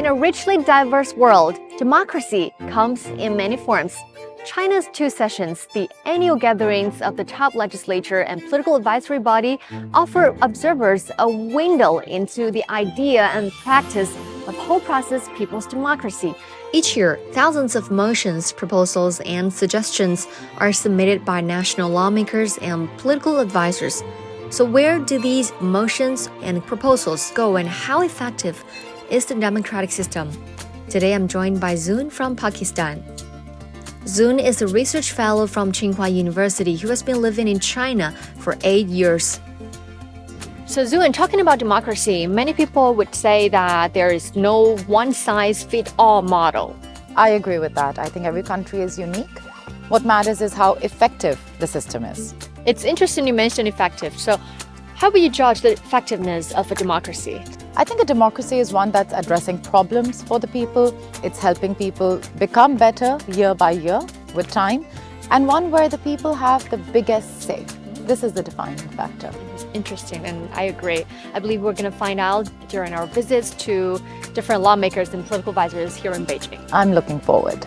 In a richly diverse world, democracy comes in many forms. China's two sessions, the annual gatherings of the top legislature and political advisory body, offer observers a window into the idea and practice of whole process people's democracy. Each year, thousands of motions, proposals, and suggestions are submitted by national lawmakers and political advisors. So where do these motions and proposals go, and how effective is the democratic system? Today I'm joined by Zun from Pakistan. Zun is a research fellow from Xinhua University who has been living in China for 8 years. So Zun, talking about democracy, many people would say that there is no one-size-fits-all model. I agree with that. I think every country is unique. What matters is how effective the system is. It's interesting you mentioned effective. So how will you judge the effectiveness of a democracy? I think a democracy is one that's addressing problems for the people. It's helping people become better year by year with time, and one where the people have the biggest say. This is the defining factor. Interesting, and I agree. I believe we're going to find out during our visits to different lawmakers and political advisors here in Beijing. I'm looking forward.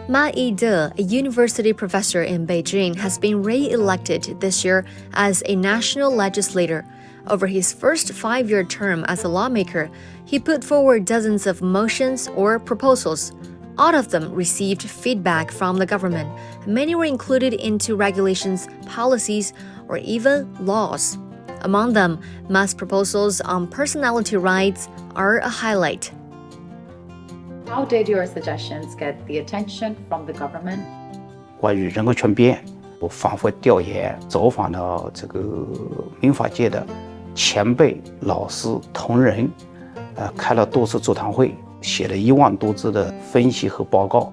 Ma Yide, a university professor in Beijing, has been re-elected this year as a national legislator. Over his first 5-year term as a lawmaker, he put forward dozens of motions or proposals. All of them received feedback from the government. Many were included into regulations, policies, or even laws. Among them, Ma's proposals on personality rights are a highlight. How did your suggestions get the attention from the government? 关于人格权变，我反复调研，走访了这个民法界的前辈、老师、同仁，开了多次座谈会，写了1万多字的分析和报告，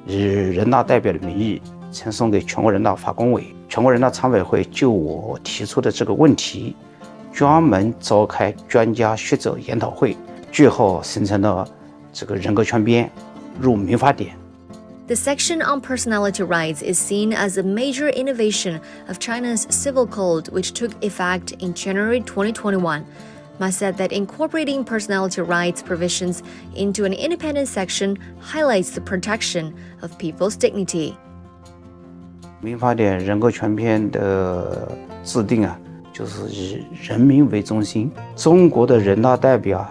以人大代表的名义呈送给全国人大法工委。全国人大常委会就我提出的这个问题，专门召开专家学者研讨会，最后形成了这个人格权变入民法典。The section on personality rights is seen as a major innovation of China's civil code, which took effect in January 2021. Ma said that incorporating personality rights provisions into an independent section highlights the protection of people's dignity. 民法典人格权变的制定就是以人民为中心。中国的人大代表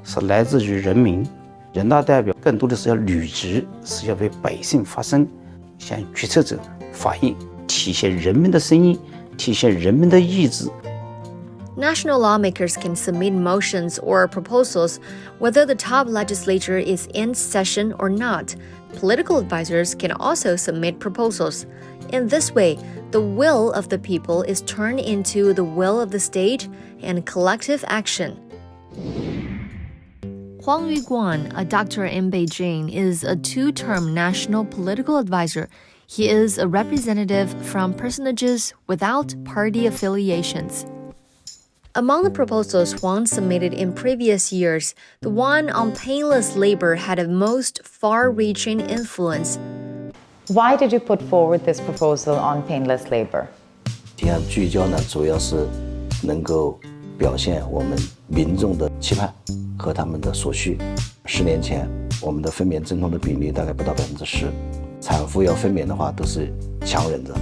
是来自于人民。人大代表更多的是要履职，是要为百姓发声，向决策者反映，体现人民的声音，体现人民的意志。National lawmakers can submit motions or proposals whether the top legislature is in session or not. Political advisors can also submit proposals. In this way, the will of the people is turned into the will of the state and collective action. Huang, a doctor in Beijing, is a 2-term national political advisor. He is a representative from personages without party affiliations. Among the proposals Huang submitted in previous years, the one on painless labor had a most far-reaching influence. Why did you put forward this proposal on painless labor? 提案聚焦呢，主要是能够表现我们民众的期盼和他们的所需。10年前，我们的分娩阵痛的比例大概不到10%，产妇要分娩的话都是强忍着。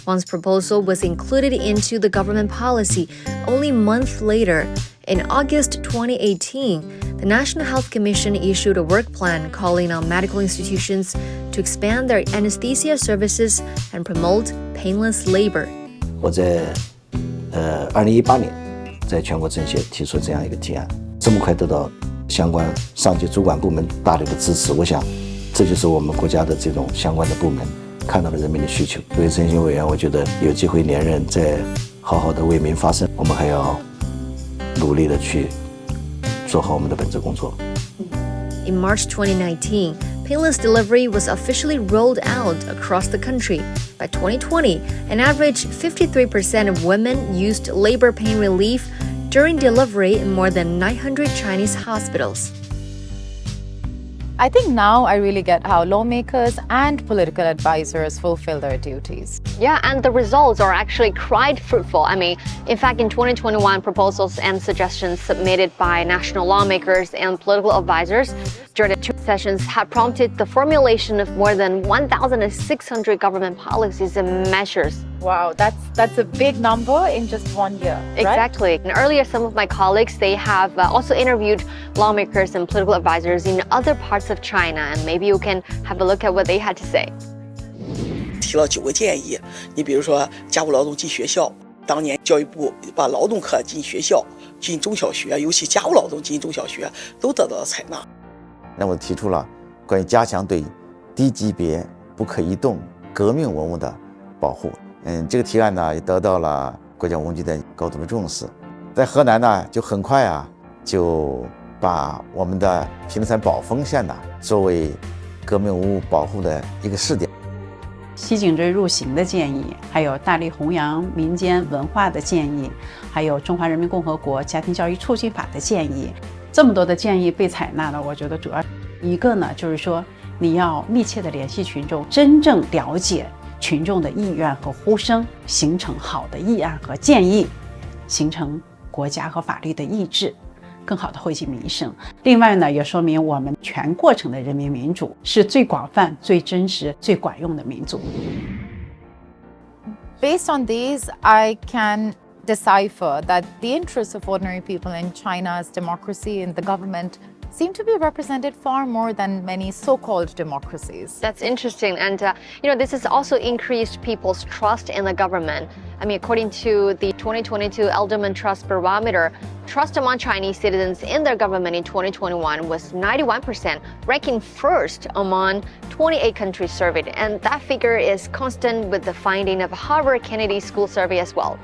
Huang's proposal was included into the government policy only a month later. In August 2018, the National Health Commission issued a work plan calling on medical institutions to expand their anesthesia services and promote painless labor. 我在2018年在全国政协提出这样一个提案，这么快得到相关上级主管部门大力的支持，我想这就是我们国家的这种相关的部门看到了人民的需求。作为诚信委员，我觉得有机会连任，再好好的为民发声，我们还要努力的去做好我们的本职工作。In March 2019, painless delivery was officially rolled out across the country. By 2020, an average 53% of women used labor pain relief during delivery in more than 900 Chinese hospitals. I think now I really get how lawmakers and political advisors fulfill their duties. Yeah, and the results are actually quite fruitful. I mean, in fact, in 2021, proposals and suggestions submitted by national lawmakers and political advisors during the two sessions have prompted the formulation of more than 1,600 government policies and measures. Wow, that's a big number in just 1 year. Right? Exactly. And earlier, some of my colleagues, they have also interviewed lawmakers and political advisors in other parts of China, and maybe you can have a look at what they had to say. 提了9个建议，你比如说家务劳动进学校，当年教育部把劳动课进学校、进中小学，尤其家务劳动进中小学，都得到了采纳。那我提出了关于加强对低级别不可移动革命文物的保护。这个提案呢也得到了国家文物局的高度的重视。在河南呢，就很快就把我们的平山宝丰县作为革命文物保护的一个试点。西颈锥入刑的建议，还有大力弘扬民间文化的建议，还有中华人民共和国家庭教育促进法的建议，这么多的建议被采纳了，我觉得主要一个呢，就是说你要密切的联系群众，真正了解群众的意愿和呼声，形成好的议案和建议，形成国家和法律的意志，更好的惠及民生。另外呢，也说明我们全过程的人民民主是最广泛、最真实、最管用的民主。Based on these, I can decipher that the interests of ordinary people in China's democracy and the government seem to be represented far more than many so-called democracies. That's interesting. And, this has also increased people's trust in the government. I mean, according to the 2022 Elderman Trust Barometer, trust among Chinese citizens in their government in 2021 was 91%, ranking first among 28 countries surveyed. And that figure is constant with the finding of Harvard Kennedy School survey as well.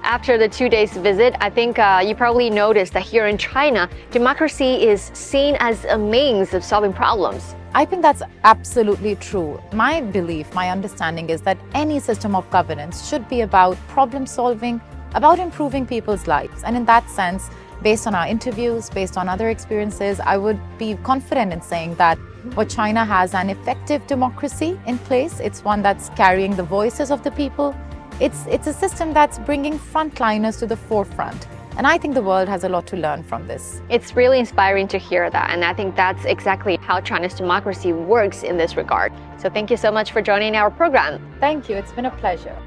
After the 2 days visit, I think you probably noticed that here in China, democracy is seen as a means of solving problems. I think that's absolutely true. My belief, my understanding is that any system of governance should be about problem solving, about improving people's lives. And in that sense, based on our interviews, based on other experiences, I would be confident in saying that what China has an effective democracy in place. It's one that's carrying the voices of the people. It's a system that's bringing frontliners to the forefront. And I think the world has a lot to learn from this. It's really inspiring to hear that. And I think that's exactly how China's democracy works in this regard. So thank you so much for joining our program. Thank you. It's been a pleasure.